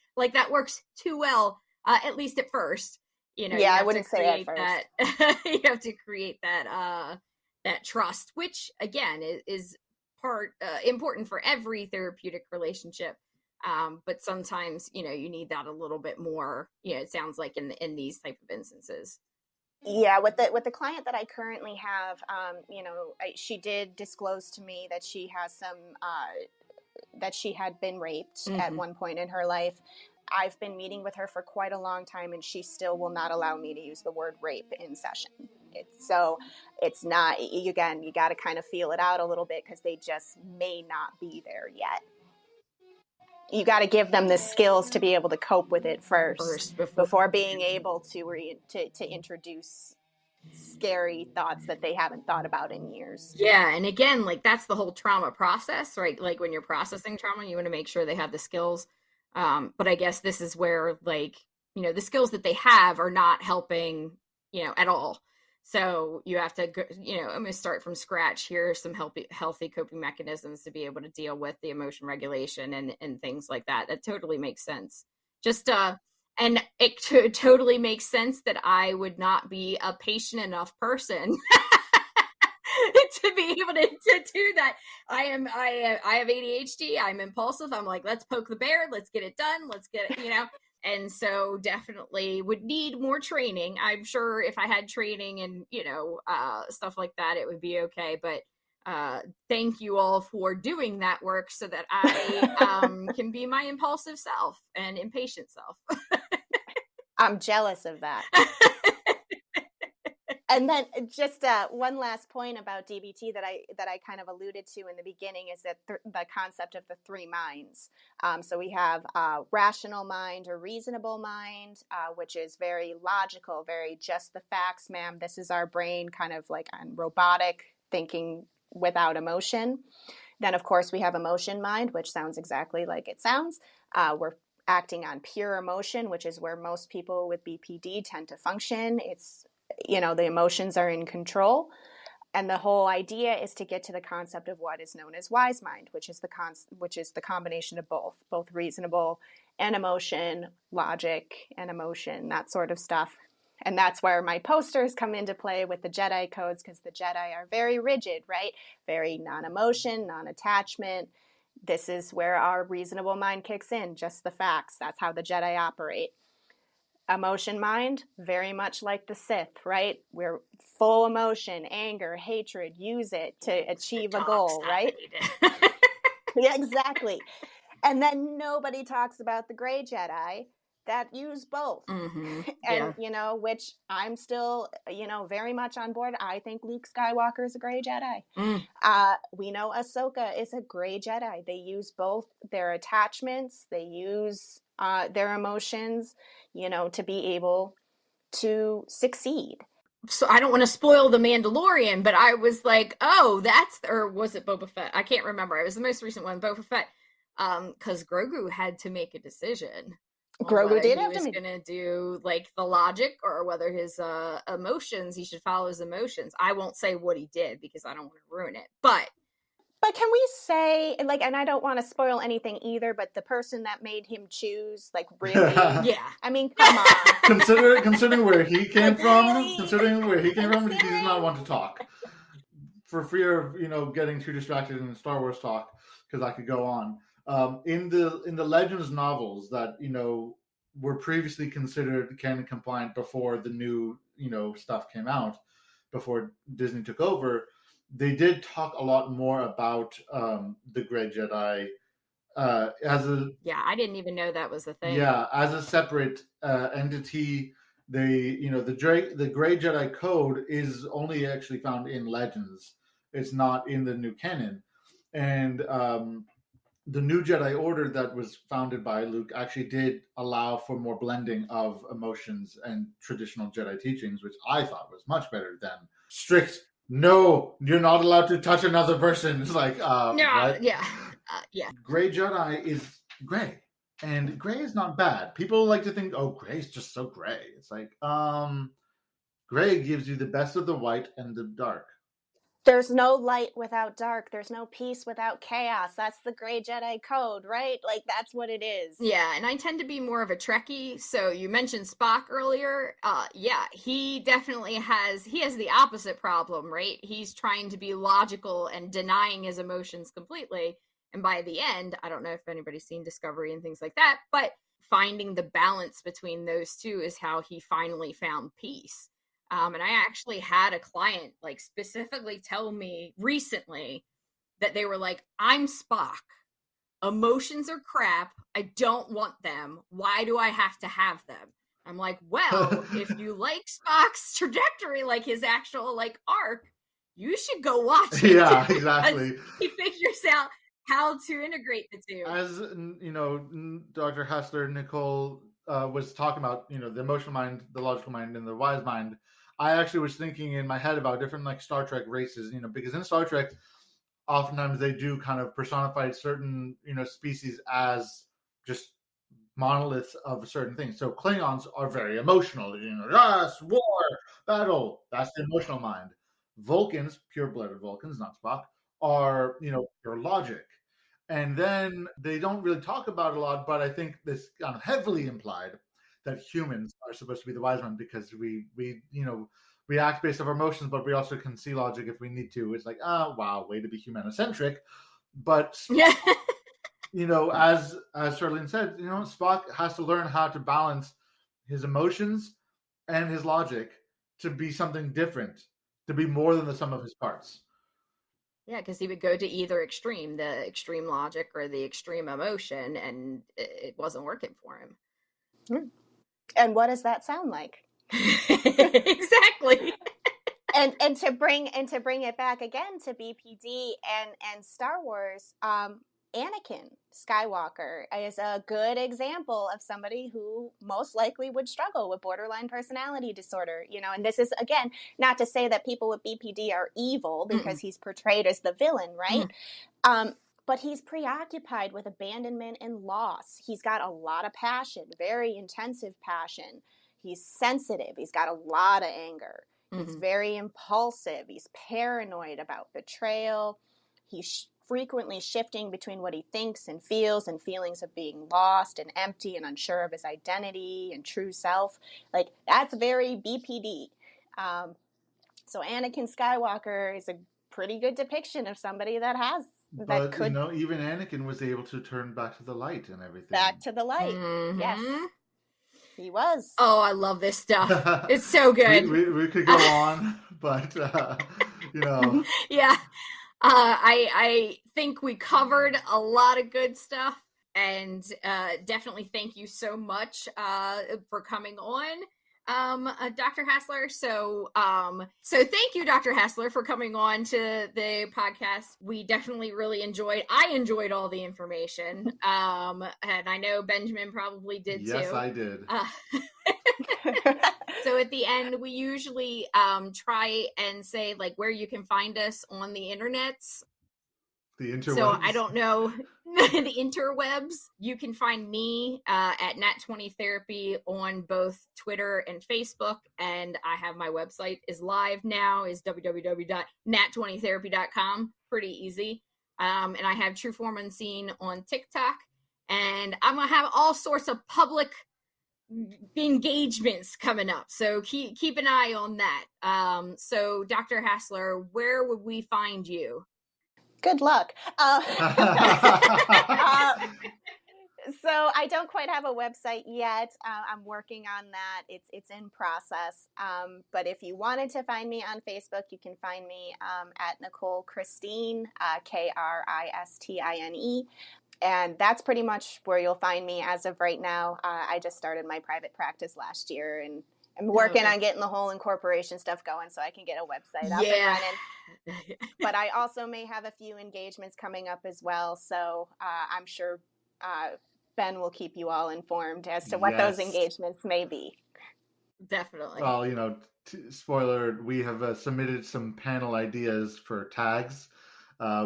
too well, at least at first, You know, Yeah, you I have to wouldn't say at create first. that. You have to create that trust, which again is part important for every therapeutic relationship. But sometimes, you know, you need that a little bit more. You know, it sounds like in these type of instances. Yeah, with the client that I currently have, you know, she did disclose to me that she has some that she had been raped at one point in her life. I've been meeting with her for quite a long time, and she still will not allow me to use the word rape in session. It's not, again, you got to kind of feel it out a little bit because they just may not be there yet. You got to give them the skills to be able to cope with it first before being able to introduce scary thoughts that they haven't thought about in years. Yeah, and again, like that's the whole trauma process, right? Like when you're processing trauma, you want to make sure they have the skills. But I guess this is where, like, you know, the skills that they have are not helping, you know, at all. So you have to, you know, I'm going to start from scratch. Here are some healthy coping mechanisms to be able to deal with the emotion regulation and things like that. That totally makes sense. Just, and it totally makes sense that I would not be a patient enough person to be able to do that. I have ADHD. I'm impulsive. I'm like, let's poke the bear. Let's get it done. Let's get it, you know. And so definitely would need more training. I'm sure if I had training and, you know, stuff like that, it would be okay. But thank you all for doing that work so that I can be my impulsive self and impatient self. I'm jealous of that. And then just one last point about DBT that I kind of alluded to in the beginning is that the concept of the three minds. So we have rational mind or reasonable mind, which is very logical, very just the facts, ma'am. This is our brain, kind of like on robotic thinking without emotion. Then, of course, we have emotion mind, which sounds exactly like it sounds. We're acting on pure emotion, which is where most people with BPD tend to function. It's, you know, the emotions are in control. And the whole idea is to get to the concept of what is known as wise mind, which is the combination of both reasonable and emotion, logic and emotion, that sort of stuff. And that's where my posters come into play with the Jedi codes, because the Jedi are very rigid, right? Very non-emotion, non-attachment. This is where our reasonable mind kicks in, just the facts. That's how the Jedi operate. Emotion mind, very much like the Sith, right? We're full emotion, anger, hatred, use it to achieve a goal, right? Yeah, exactly. And then nobody talks about the gray Jedi that use both. And, you know, which I'm still, you know, very much on board. I think Luke Skywalker is a gray Jedi. We know Ahsoka is a gray Jedi. They use both their attachments, they use their emotions, you know, to be able to succeed. So I don't want to spoil The Mandalorian, but I was like, oh, or was it Boba Fett? I can't remember. It was the most recent one, Boba Fett. Because Grogu had to make a decision. Grogu did have to make. He was going to do like the logic or whether his emotions, he should follow his emotions. I won't say what he did because I don't want to ruin it. But can we say, like, and I don't want to spoil anything either, but the person that made him choose, like, really? Yeah. I mean, come on. Considering where he came from, he's not one to talk. For fear of, you know, getting too distracted in the Star Wars talk, because I could go on. In the Legends novels that, you know, were previously considered canon compliant before the new, you know, stuff came out, before Disney took over, they did talk a lot more about the Grey Jedi as a... Yeah, I didn't even know that was a thing. Yeah, as a separate entity. They, you know, the Grey Jedi code is only actually found in Legends. It's not in the new canon. And the new Jedi Order that was founded by Luke actually did allow for more blending of emotions and traditional Jedi teachings, which I thought was much better than strict, no, you're not allowed to touch another person. It's like, what? Yeah. Grey Jedi is gray. And gray is not bad. People like to think, oh, gray is just so gray. It's like, gray gives you the best of the white and the dark. There's no light without dark. There's no peace without chaos. That's the gray Jedi code, right? Like, that's what it is. Yeah, and I tend to be more of a Trekkie. So you mentioned Spock earlier. Yeah, he definitely has the opposite problem, right? He's trying to be logical and denying his emotions completely. And by the end, I don't know if anybody's seen Discovery and things like that, but finding the balance between those two is how he finally found peace. And I actually had a client like specifically tell me recently that they were like, I'm Spock. Emotions are crap. I don't want them. Why do I have to have them? I'm like, well, if you like Spock's trajectory, like his actual like arc, you should go watch it. Yeah, exactly. He figures out how to integrate the two. As you know, Dr. Hassler, Nicole was talking about, you know, the emotional mind, the logical mind, and the wise mind. I actually was thinking in my head about different like Star Trek races, you know, because in Star Trek, oftentimes they do kind of personify certain, you know, species as just monoliths of certain things. So Klingons are very emotional, you know, yes, war, battle. That's the emotional mind. Vulcans, pure-blooded Vulcans, not Spock, are, you know, pure logic. And then they don't really talk about it a lot, but I think this kind of heavily implied that humans are supposed to be the wise ones because we you know, react based on our emotions, but we also can see logic if we need to. It's like, oh wow, way to be humanocentric. But you know, as Charlene said, you know, Spock has to learn how to balance his emotions and his logic to be something different, to be more than the sum of his parts. Yeah, because he would go to either extreme, the extreme logic or the extreme emotion, and it wasn't working for him. And what does that sound like? Exactly. And to bring it back again to BPD and Star Wars, Anakin Skywalker is a good example of somebody who most likely would struggle with borderline personality disorder, you know, and this is, again, not to say that people with BPD are evil because he's portrayed as the villain, right? But he's preoccupied with abandonment and loss. He's got a lot of passion, very intensive passion. He's sensitive. He's got a lot of anger. He's very impulsive. He's paranoid about betrayal. He's frequently shifting between what he thinks and feelings of being lost and empty and unsure of his identity and true self. Like, that's very BPD. So Anakin Skywalker is a pretty good depiction of somebody that has But you know, even Anakin was able to turn back to the light and everything. Back to the light. Yes. He was. Oh, I love this stuff. It's so good. we could go on, but you know. Yeah. I think we covered a lot of good stuff, and definitely thank you so much for coming on, Dr. Hassler. So thank you, Dr. Hassler, for coming on to the podcast. We definitely really I enjoyed all the information. And I know Benjamin probably did too. Yes, I did. So at the end, we usually try and say like where you can find us on the internets. The interwebs. So I don't know the interwebs. You can find me at Nat20 Therapy on both Twitter and Facebook, and I have my website is live now, is www.nat20therapy.com. Pretty easy. And I have True Form Unseen on TikTok, and I'm gonna have all sorts of public engagements coming up, so keep an eye on that. So Dr. Hassler, where would we find you? Good luck. So I don't quite have a website yet. I'm working on that. It's in process. But if you wanted to find me on Facebook, you can find me at Nicole Christine, Kristine. And that's pretty much where you'll find me as of right now. I just started my private practice last year, and I'm working on getting the whole incorporation stuff going so I can get a website up and running. But I also may have a few engagements coming up as well. So I'm sure Ben will keep you all informed as to what those engagements may be. Definitely. Well, you know, spoiler, we have submitted some panel ideas for tags,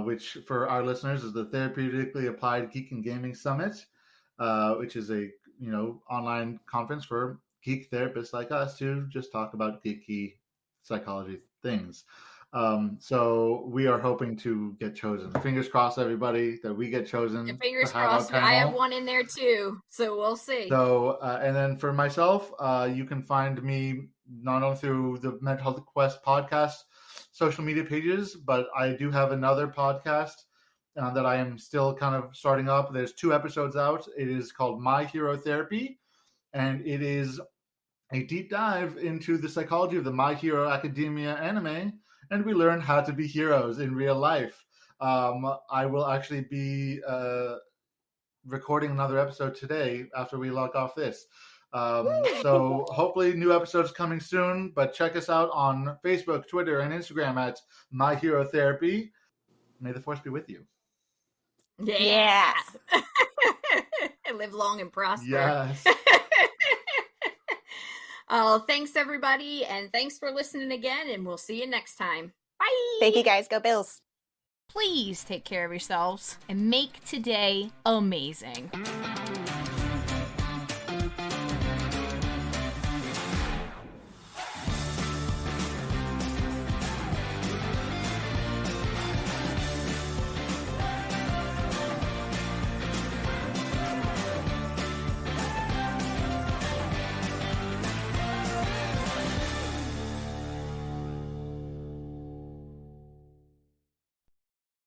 which for our listeners is the Therapeutically Applied Geek and Gaming Summit, which is a, you know, online conference for geek therapists like us to just talk about geeky psychology things. So we are hoping to get chosen. Fingers crossed, everybody, that we get chosen. And fingers to have our crossed. panel. I have one in there too, so we'll see. So, and then for myself, you can find me not only through the Mental Health Quest podcast social media pages, but I do have another podcast that I am still kind of starting up. There's 2 episodes out. It is called My Hero Therapy, and it is a deep dive into the psychology of the My Hero Academia anime, and we learn how to be heroes in real life. I will actually be recording another episode today after we log off this. So hopefully new episodes coming soon, but check us out on Facebook, Twitter, and Instagram at My Hero Therapy. May the force be with you. Yeah. Live long and prosper. Yes. Oh, thanks everybody, and thanks for listening again, and we'll see you next time. Bye. Thank you guys. Go Bills. Please take care of yourselves and make today amazing.